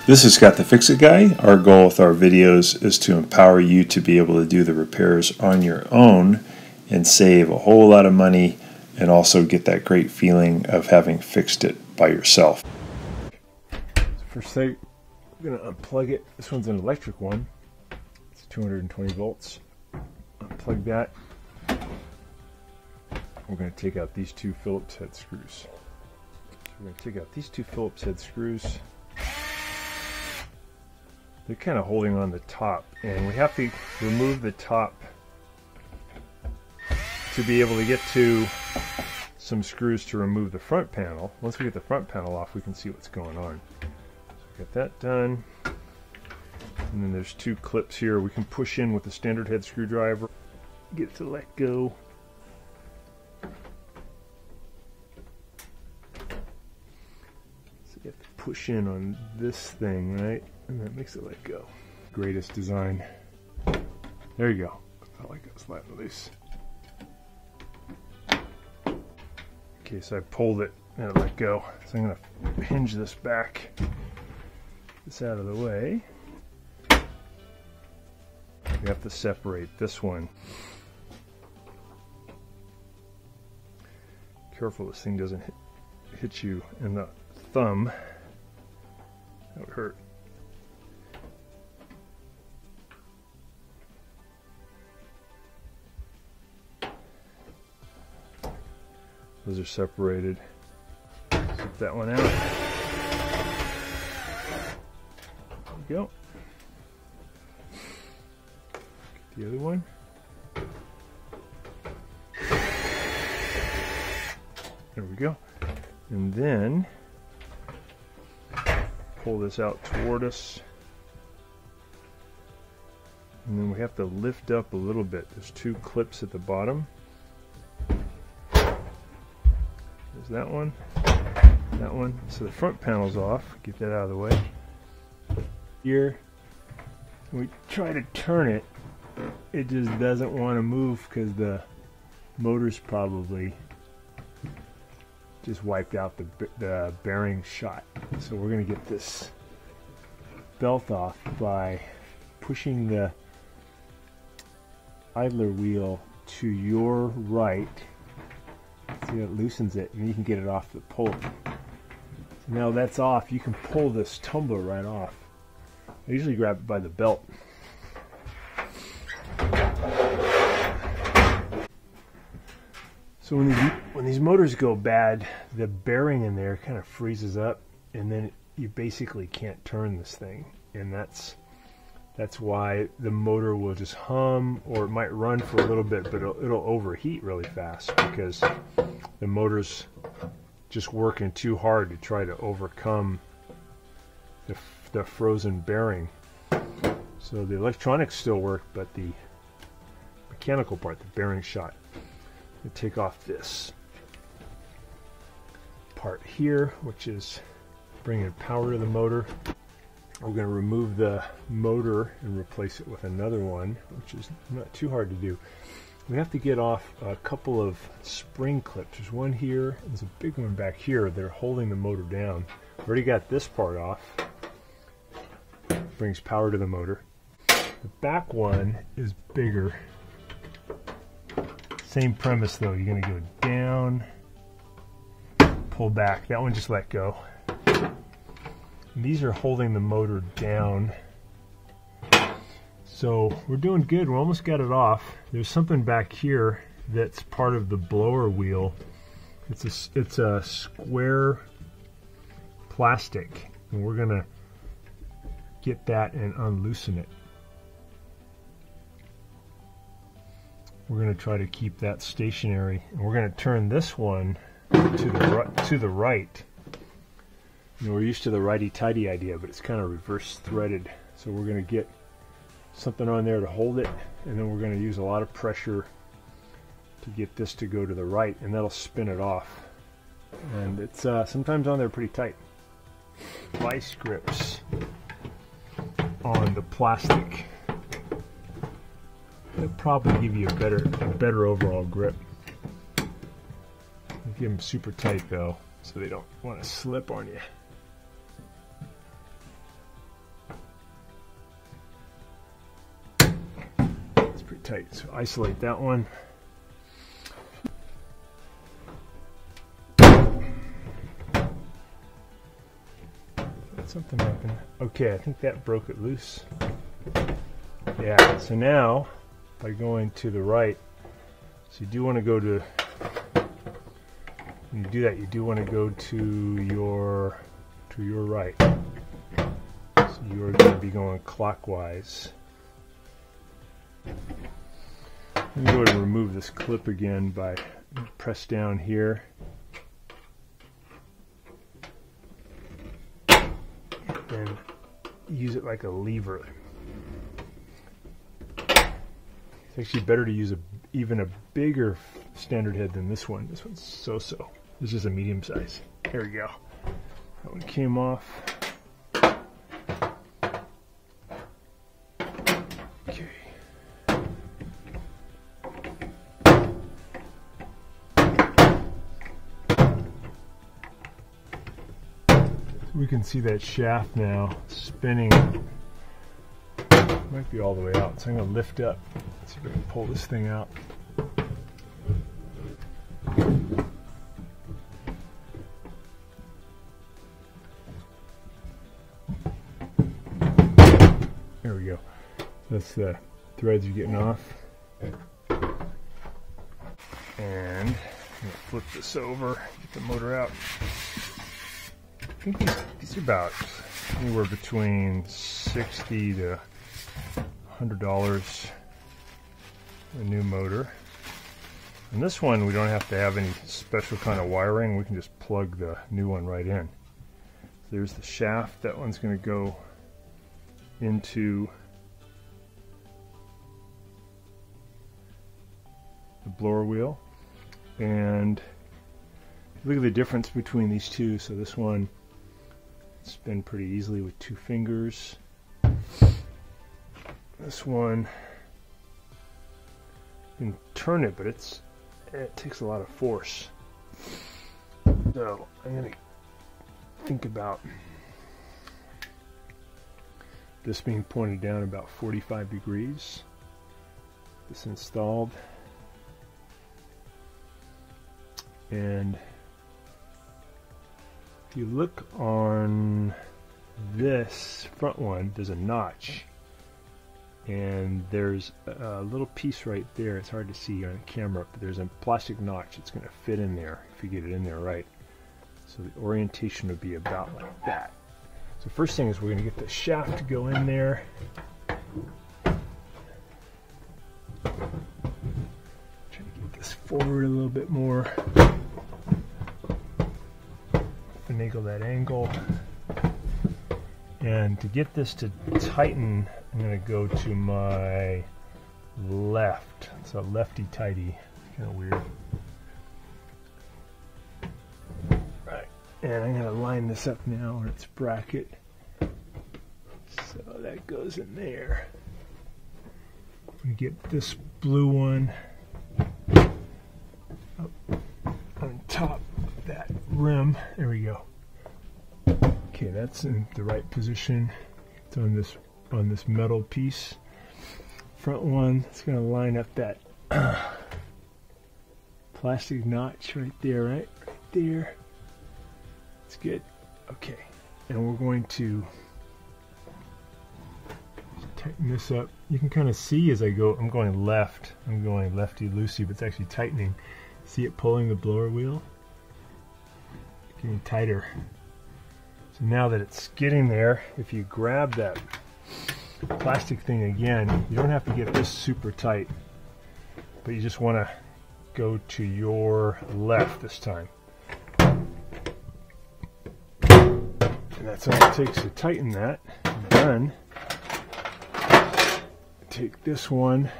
This is Scott the Fix-It Guy. Our goal with our videos is to empower you to be able to do the repairs on your own and save a whole lot of money and also get that great feeling of having fixed it by yourself. First thing, we're going to unplug it. This one's an electric one. It's 220 volts. Unplug that. We're going to take out these two Phillips head screws. So we're going to take out these two Phillips head screws. They're kind of holding on the top, and we have to remove the top to be able to get to some screws to remove the front panel. Once we get the front panel off, we can see what's going on. So get that done. And then there's two clips here we can push in with the standard head screwdriver. Get it to let go. So you have to push in on this thing, right? And that makes it let go. Greatest design. There you go. I like it sliding loose. Okay, so I pulled it and it let go. So I'm going to hinge this back. This out of the way. We have to separate this one. Careful this thing doesn't hit you in the thumb. That would hurt. Those are separated. Zip that one out. There we go. Get the other one. There we go. And then pull this out toward us. And then we have to lift up a little bit. There's two clips at the bottom. There's that one, that one. So the front panel's off. Get that out of the way. Here, we try to turn it. It just doesn't want to move because the motor's probably just wiped out the bearing shot. So we're going to get this belt off by pushing the idler wheel to your right. See, it loosens it, and you can get it off the pull. So now that's off, you can pull this tumbler right off. I usually grab it by the belt. So when these motors go bad, the bearing in there kind of freezes up, and then you basically can't turn this thing, and that's why the motor will just hum, or it might run for a little bit, but it'll overheat really fast because the motor's just working too hard to try to overcome the frozen bearing. So the electronics still work, but the mechanical part, the bearing shot. I'm going to take off this part here, which is bringing power to the motor. We're going to remove the motor and replace it with another one, which is not too hard to do. We have to get off a couple of spring clips. There's one here, there's a big one back here. They're holding the motor down. Already got this part off. Brings power to the motor. The back one is bigger. Same premise though. You're going to go down, pull back. That one just let go. These are holding the motor down. So we're doing good. We almost got it off. There's something back here that's part of the blower wheel. It's a square plastic, and we're gonna get that and unloosen it. We're gonna try to keep that stationary, and we're gonna turn this one to the right. You know, we're used to the righty-tighty idea, but it's kind of reverse threaded. So we're going to get something on there to hold it, and then we're going to use a lot of pressure to get this to go to the right, and that'll spin it off. And it's sometimes on there pretty tight. Vice grips on the plastic. It'll probably give you a better overall grip. Give them super tight though, so they don't want to slip on you. tight. So isolate that one. Something happened. Okay, I think that broke it loose. Yeah, so now by going to the right, so you do want to go to, when you do that, you do want to go to your right. So you're going to be going clockwise. I'm going to go ahead and remove this clip again by press down here. And use it like a lever. It's actually better to use even a bigger standard head than this one. This one's so-so. This is a medium size. There we go. That one came off. Okay. We can see that shaft now spinning. Might be all the way out, so I'm going to lift up. Let's see if I can pull this thing out. There we go. That's the threads you're getting off. And I'm going to flip this over, get the motor out. I think these are about anywhere between $60 to $100 a new motor. And this one we don't have to have any special kind of wiring. We can just plug the new one right in. So there's the shaft. That one's going to go into the blower wheel. And look at the difference between these two. So this one spin pretty easily with 2 fingers. This one, you can turn it, but it takes a lot of force. So I'm going to think about this being pointed down about 45 degrees. This installed. And if you look on this front one, there's a notch, and there's a little piece right there. It's hard to see on camera, but there's a plastic notch that's going to fit in there if you get it in there right. So the orientation would be about like that. So first thing is we're going to get the shaft to go in there. Try to get this forward a little bit more. Finagle that angle. And to get this to tighten, I'm going to go to my left. So lefty-tighty. Kind of weird. Right. And I'm going to line this up now in its bracket. So that goes in there. We get this blue one up on top of that rim. There we go. Okay, that's in the right position. It's on this metal piece. Front one, it's going to line up that plastic notch right there, right there. It's good. Okay, and we're going to tighten this up. You can kind of see as I go, I'm going left. I'm going lefty-loosey, but it's actually tightening. See it pulling the blower wheel? Getting tighter. So now that it's getting there, if you grab that plastic thing again, you don't have to get this super tight, but you just want to go to your left this time. And that's all it takes to tighten that. Done. Take this one,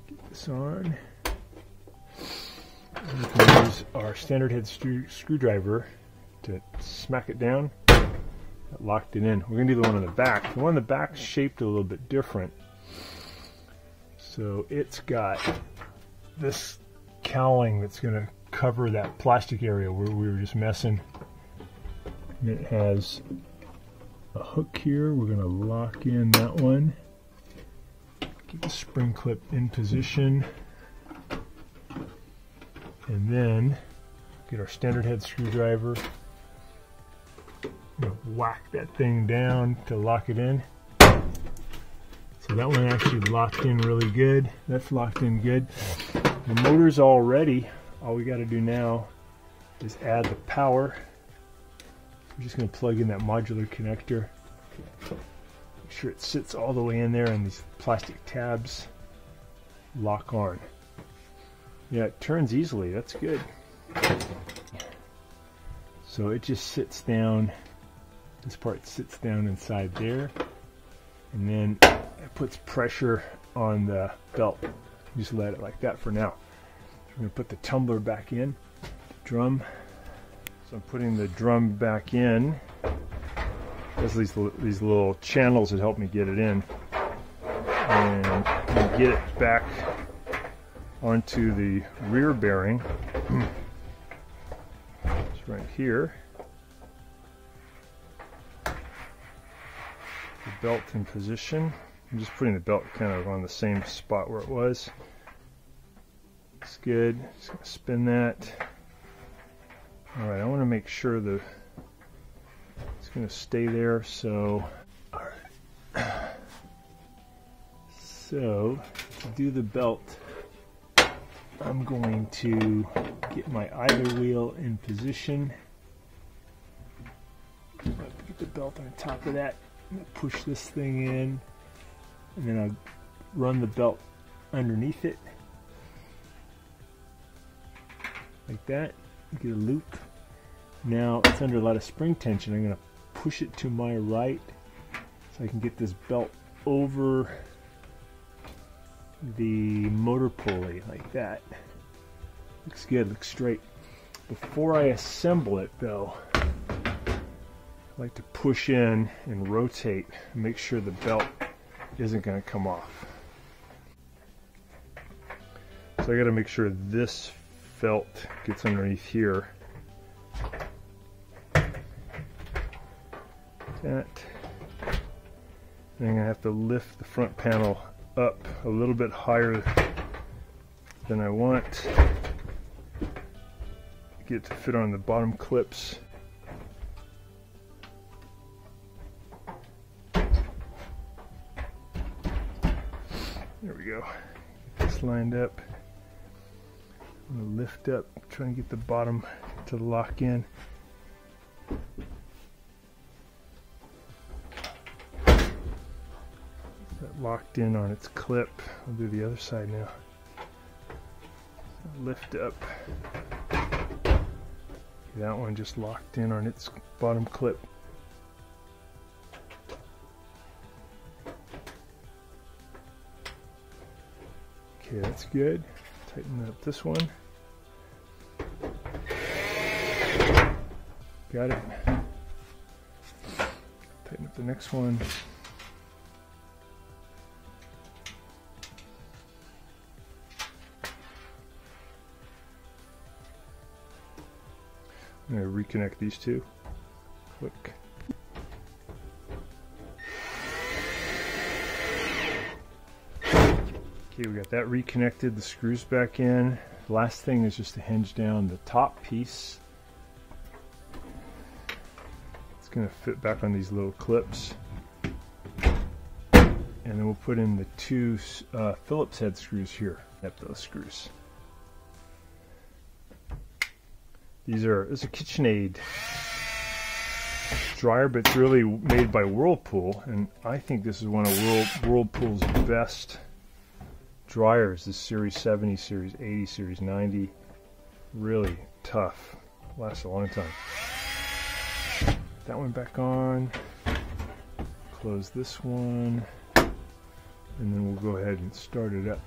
get this on. And we can use our standard head screwdriver to smack it down. That locked it in. We're going to do the one on the back. The one on the back is shaped a little bit different. So it's got this cowling that's going to cover that plastic area where we were just messing. And it has a hook here. We're going to lock in that one. Keep the spring clip in position. And then get our standard head screwdriver. Whack that thing down to lock it in. So that one actually locked in really good. That's locked in good. The motor's all ready. All we got to do now is add the power. We're just going to plug in that modular connector. Make sure it sits all the way in there and these plastic tabs lock on. Yeah, it turns easily. That's good. So it just sits down. This part sits down inside there. And then it puts pressure on the belt. Just let it like that for now. So we're going to put the tumbler back in. Drum. So I'm putting the drum back in. There's these little channels that help me get it in. And get it back onto the rear bearing. It's right here. The belt in position. I'm just putting the belt kind of on the same spot where it was. It's good. Just gonna spin that. All right, I want to make sure it's going to stay there. So, all right. So to do the belt, I'm going to get my idler wheel in position. Get the belt on top of that. I'm going to push this thing in, and then I'll run the belt underneath it, like that. Get a loop. Now it's under a lot of spring tension. I'm going to push it to my right so I can get this belt over the motor pulley like that. Looks good, looks straight. Before I assemble it though, I like to push in and rotate and make sure the belt isn't going to come off. So I got to make sure this felt gets underneath here. That. And I'm going to have to lift the front panel up a little bit higher than I want. Get it to fit on the bottom clips. There we go. Get this lined up. I'm going to lift up, try and get the bottom to lock in. That locked in on its clip. I'll do the other side now. So lift up. That one just locked in on its bottom clip. Okay, that's good. Tighten up this one. Got it. Tighten up the next one. I'm going to reconnect these two. Click. Okay, we got that reconnected, the screws back in. The last thing is just to hinge down the top piece. It's going to fit back on these little clips. And then we'll put in the two Phillips head screws here. At those screws. This is a KitchenAid dryer, but it's really made by Whirlpool, and I think this is one of Whirlpool's best dryers. This Series 70, Series 80, Series 90. Really tough. Lasts a long time. That one back on. Close this one. And then we'll go ahead and start it up.